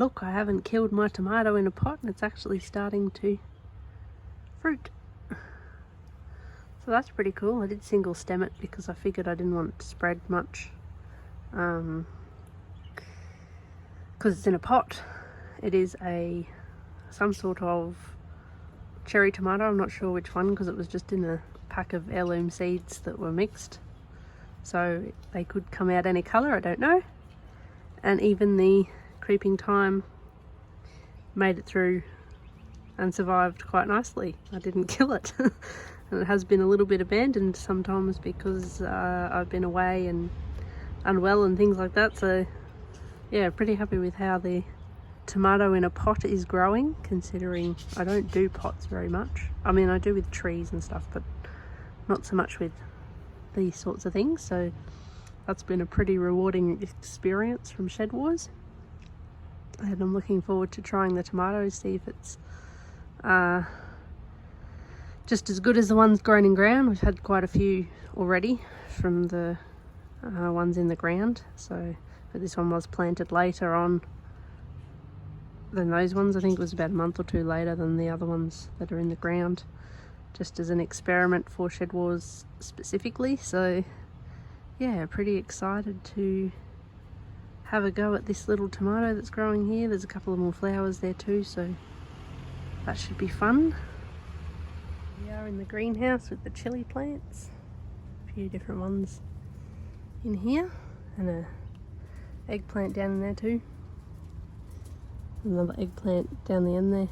Look, I haven't killed my tomato in a pot and it's actually starting to fruit. So that's pretty cool. I did single stem it because I figured I didn't want it to spread much. Because it's in a pot. It is some sort of cherry tomato. I'm not sure which one because it was just in a pack of heirloom seeds that were mixed. So they could come out any colour, I don't know. And even the creeping thyme made it through and survived quite nicely. I didn't kill it. And it has been a little bit abandoned sometimes because I've been away and unwell and things like that. So yeah, pretty happy with how the tomato in a pot is growing, considering I don't do pots very much. I mean, I do with trees and stuff, but not so much with these sorts of things. So that's been a pretty rewarding experience from Shedwars. And I'm looking forward to trying the tomatoes, see if it's just as good as the ones grown in ground. We've had quite a few already from the ones in the ground. So, but this one was planted later on than those ones. I think it was about a month or two later than the other ones that are in the ground, just as an experiment for Shedwars specifically. So yeah, pretty excited to have a go at this little tomato that's growing here. There's a couple of more flowers there too, so that should be fun. We are in the greenhouse with the chili plants. A few different ones in here, and a eggplant down in there too. Another eggplant down the end there.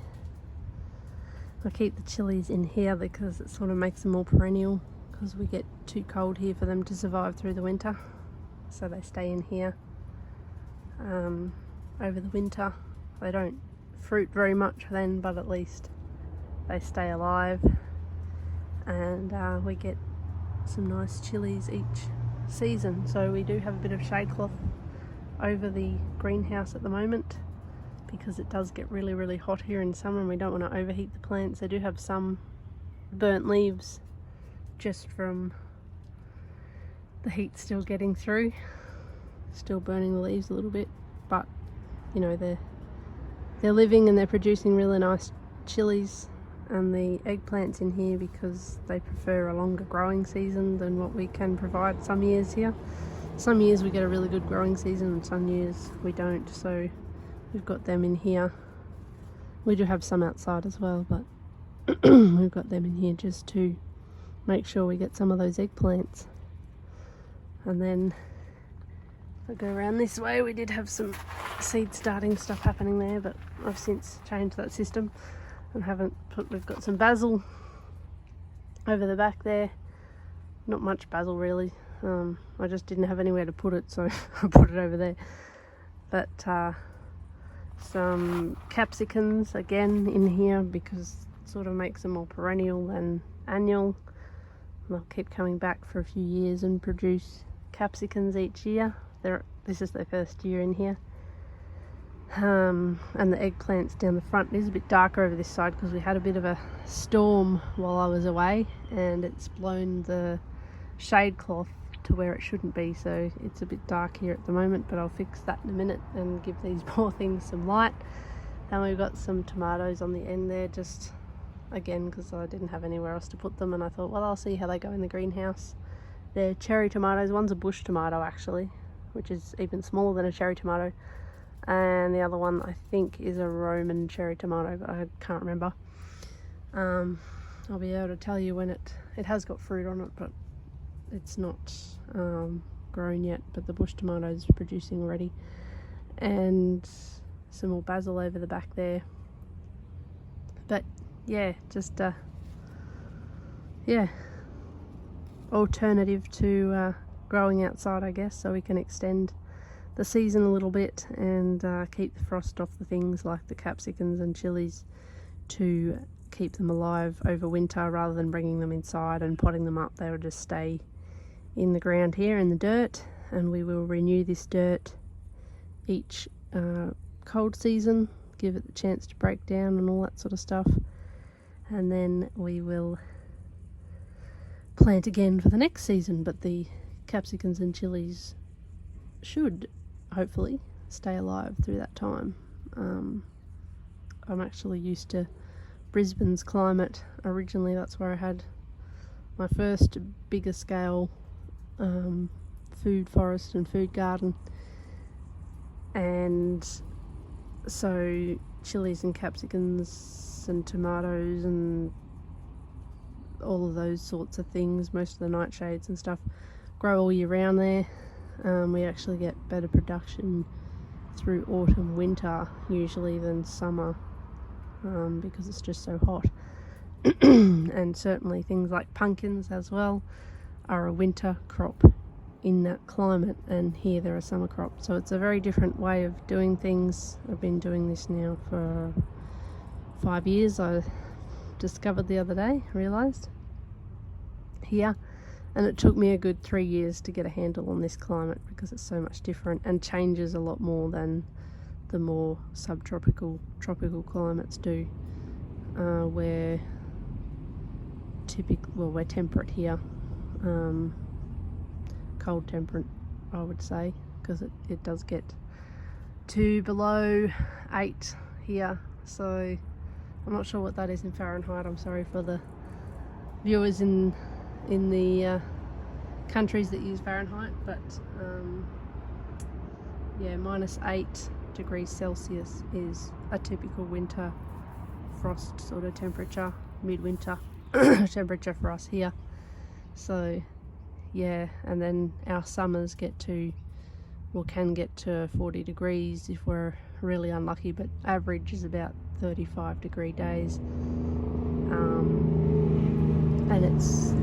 I keep the chilies in here because it sort of makes them more perennial, because we get too cold here for them to survive through the winter. So they stay in here over the winter. They don't fruit very much then, but at least they stay alive. And we get some nice chilies each season. So we do have a bit of shade cloth over the greenhouse at the moment, because it does get really, really hot here in summer and we don't want to overheat the plants. They do have some burnt leaves just from the heat still getting through, still burning the leaves a little bit, but you know, they're living and they're producing really nice chilies. And the eggplants in here, because they prefer a longer growing season than what we can provide some years here. Some years we get a really good growing season and some years we don't, so we've got them in here. We do have some outside as well, but we've got them in here just to make sure we get some of those eggplants. And then if I go around this way, we did have some seed starting stuff happening there, but I've since changed that system and haven't put. We've got some basil over the back there. Not much basil really. I just didn't have anywhere to put it, so I put it over there. But some capsicums again in here, because it sort of makes them more perennial than annual. They'll keep coming back for a few years and produce capsicums each year. This is their first year in here. And the eggplants down the front. It is a bit darker over this side because we had a bit of a storm while I was away and it's blown the shade cloth to where it shouldn't be, so it's a bit dark here at the moment, but I'll fix that in a minute and give these poor things some light. And we've got some tomatoes on the end there, just again because I didn't have anywhere else to put them, and I thought, well, I'll see how they go in the greenhouse. They're cherry tomatoes. One's a bush tomato actually, which is even smaller than a cherry tomato, and the other one I think is a Roman cherry tomato, but I can't remember. I'll be able to tell you when it has got fruit on it, but it's not grown yet. But the bush tomato is producing already, and some more basil over the back there. But yeah, just yeah, alternative to growing outside, I guess, so we can extend the season a little bit and keep the frost off the things like the capsicums and chilies, to keep them alive over winter rather than bringing them inside and potting them up. They will just stay in the ground here in the dirt, and we will renew this dirt each cold season, give it the chance to break down and all that sort of stuff, and then we will plant again for the next season. But the capsicums and chilies should hopefully stay alive through that time. I'm actually used to Brisbane's climate. Originally that's where I had my first bigger scale food forest and food garden, and so chilies and capsicums and tomatoes and all of those sorts of things, most of the nightshades and stuff, grow all year round there. We actually get better production through autumn winter usually than summer, because it's just so hot. And certainly things like pumpkins as well are a winter crop in that climate, and here they're a summer crop, so it's a very different way of doing things. I've been doing this now for 5 years. I discovered the other day, realised here, and it took me a good 3 years to get a handle on this climate because it's so much different and changes a lot more than the more subtropical, tropical climates do. We're temperate here, cold temperate I would say, because it does get to below 8 here, so I'm not sure what that is in Fahrenheit. I'm sorry for the viewers in the countries that use Fahrenheit, but yeah, -8 degrees Celsius is a typical winter frost sort of temperature, midwinter temperature for us here. So yeah, and then our summers can get to 40 degrees if we're really unlucky, but average is about 35 degree days, and it's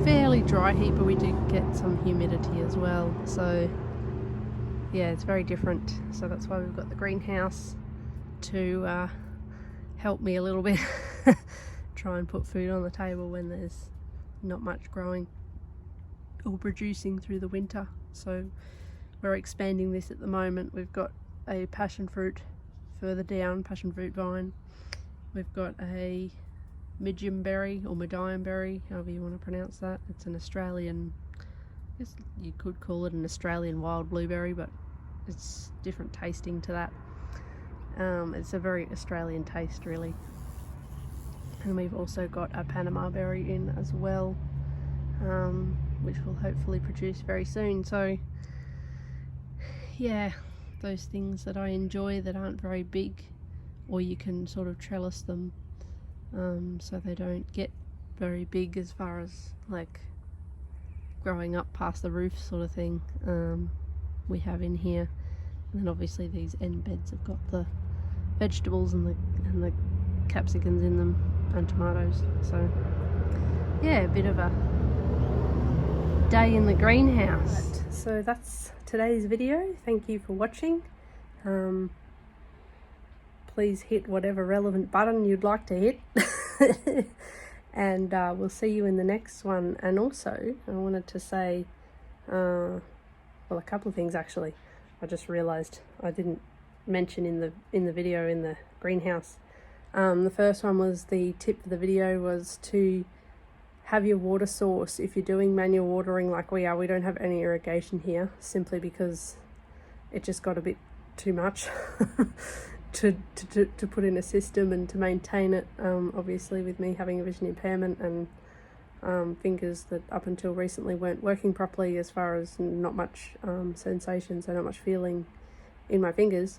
fairly dry here, but we do get some humidity as well, so yeah, it's very different. So that's why we've got the greenhouse to help me a little bit try and put food on the table when there's not much growing or producing through the winter. So we're expanding this at the moment. We've got a passion fruit further down, passion fruit vine. We've got a medium berry or medium berry, however you want to pronounce that. It's an Australian, I guess you could call it an Australian wild blueberry, but it's different tasting to that. It's a very Australian taste really. And we've also got a Panama berry in as well, which will hopefully produce very soon. So yeah, those things that I enjoy that aren't very big, or you can sort of trellis them so they don't get very big as far as like growing up past the roof sort of thing, we have in here. And then obviously these end beds have got the vegetables and the capsicums in them and tomatoes. So yeah, a bit of a day in the greenhouse. So that's today's video. Thank you for watching. Please hit whatever relevant button you'd like to hit. And we'll see you in the next one. And also I wanted to say well, a couple of things actually. I just realized I didn't mention in the video in the greenhouse. The first one was, the tip for the video was to have your water source. If you're doing manual watering like we are, we don't have any irrigation here, simply because it just got a bit too much to put in a system and to maintain it. Obviously with me having a vision impairment and fingers that up until recently weren't working properly, as far as not much sensation, so not much feeling in my fingers,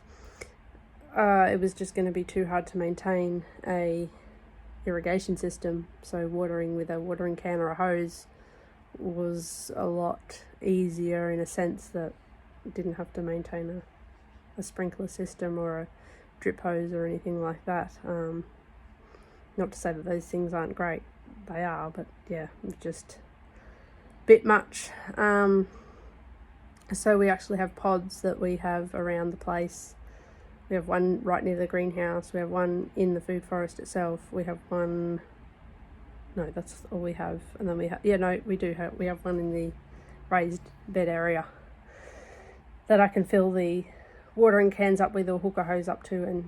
it was just going to be too hard to maintain a irrigation system. So watering with a watering can or a hose was a lot easier, in a sense that I didn't have to maintain a sprinkler system or a drip hose or anything like that. Not to say that those things aren't great, they are, but yeah, just a bit much. So we actually have pods that we have around the place. We have one right near the greenhouse, we have one in the food forest itself, we have one, no, that's all we have, and then we have, we have one in the raised bed area that I can fill the watering cans up with, or hook a hose up to,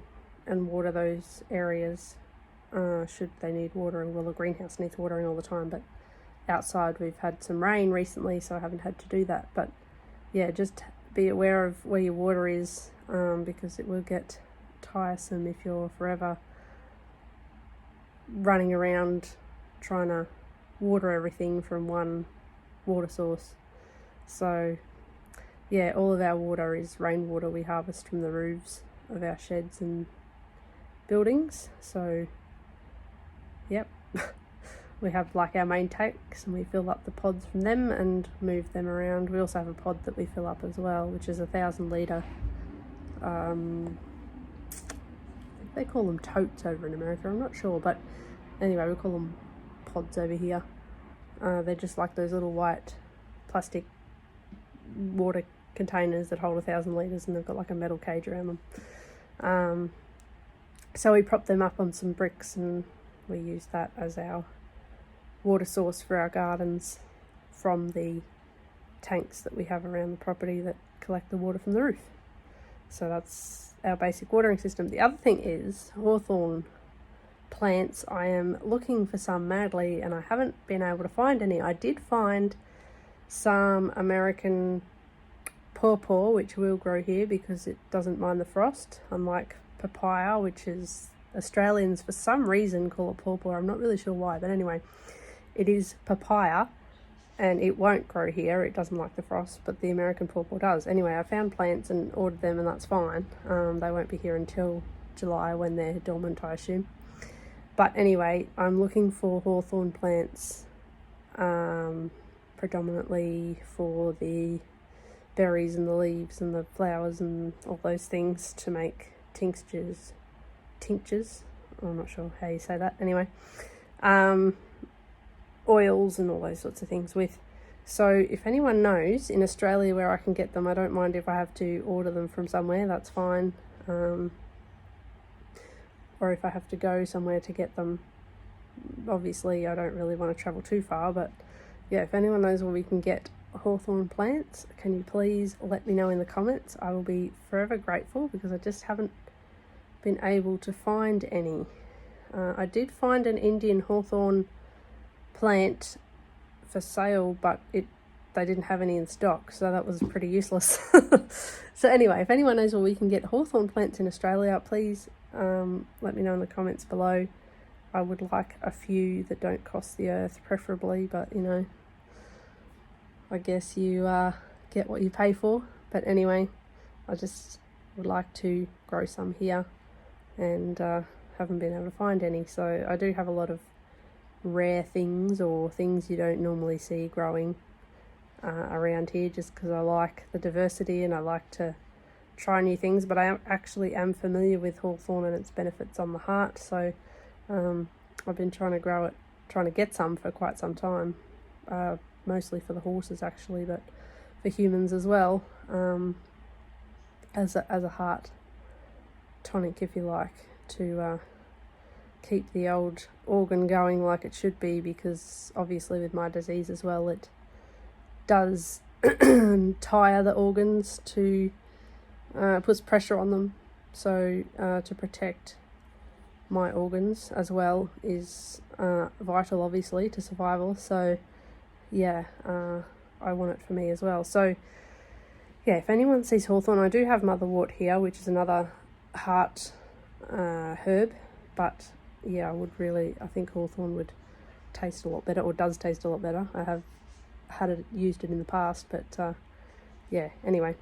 and water those areas should they need watering. Well, the greenhouse needs watering all the time, but outside we've had some rain recently, so I haven't had to do that. But yeah, just be aware of where your water is, because it will get tiresome if you're forever running around trying to water everything from one water source. So yeah, all of our water is rainwater we harvest from the roofs of our sheds and buildings. So yep. We have like our main tanks and we fill up the pods from them and move them around. We also have a pod that we fill up as well, which is 1,000 litre. I think they call them totes over in America, I'm not sure, but anyway, we call them pods over here. They're just like those little white plastic water containers that hold 1,000 litres, and they've got like a metal cage around them. So we prop them up on some bricks and we use that as our water source for our gardens from the tanks that we have around the property that collect the water from the roof. So that's our basic watering system. The other thing is Hawthorne Plants. I am looking for some madly and I haven't been able to find any. I did find some American pawpaw, which will grow here because it doesn't mind the frost, unlike papaya, which is Australians for some reason call it pawpaw. I'm not really sure why, but anyway, it is papaya and it won't grow here. It doesn't like the frost, but the American pawpaw does. Anyway, I found plants and ordered them and that's fine. They won't be here until July when they're dormant, I assume. But anyway, I'm looking for Hawthorne plants, predominantly for the berries and the leaves and the flowers and all those things to make tinctures. I'm not sure how you say that. Anyway, oils and all those sorts of things with. So if anyone knows in Australia where I can get them, I don't mind if I have to order them from somewhere, that's fine. Or if I have to go somewhere to get them, obviously I don't really want to travel too far, but yeah, if anyone knows where we can get Hawthorne plants, can you please let me know in the comments? I will be forever grateful because I just haven't been able to find any. I did find an Indian hawthorn plant for sale, but they didn't have any in stock, so that was pretty useless. So anyway, if anyone knows where we can get Hawthorne plants in Australia, please let me know in the comments below. I would like a few that don't cost the earth, preferably, but you know, I guess you get what you pay for. But anyway, I just would like to grow some here and haven't been able to find any. So I do have a lot of rare things or things you don't normally see growing around here, just because I like the diversity and I like to try new things. But I actually am familiar with hawthorn and its benefits on the heart, so I've been trying to grow it, trying to get some for quite some time, mostly for the horses actually, but for humans as well, as a heart tonic, if you like, to keep the old organ going like it should be, because obviously with my disease as well, it does tire the organs to puts pressure on them. So to protect my organs as well is vital, obviously, to survival. So yeah, I want it for me as well. So yeah, if anyone sees hawthorn, I do have motherwort here, which is another heart herb, but yeah, I think hawthorn would taste a lot better, or does taste a lot better. I have used it in the past, but yeah, anyway,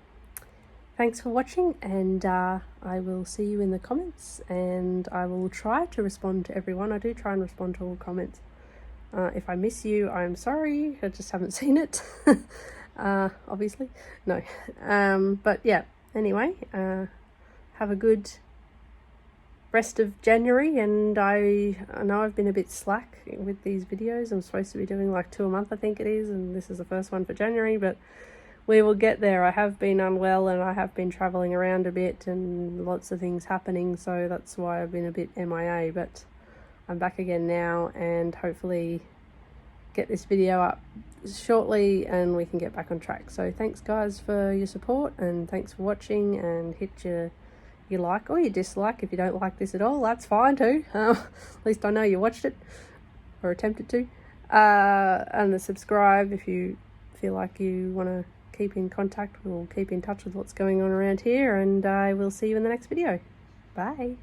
thanks for watching, and I will see you in the comments, and I will try to respond to everyone. I do try and respond to all comments. If I miss you, I'm sorry, I just haven't seen it. Obviously, no. But yeah, anyway, have a good rest of January, and I know I've been a bit slack with these videos. I'm supposed to be doing like 2 a month, I think it is, and this is the first one for January, but we will get there. I have been unwell and I have been travelling around a bit and lots of things happening, so that's why I've been a bit MIA, but I'm back again now, and hopefully get this video up shortly and we can get back on track. So thanks guys for your support, and thanks for watching, and hit your like or your dislike if you don't like this at all. That's fine too. At least I know you watched it or attempted to. And the subscribe if you feel like you want to keep in contact. We'll keep in touch with what's going on around here, and I will see you in the next video. Bye.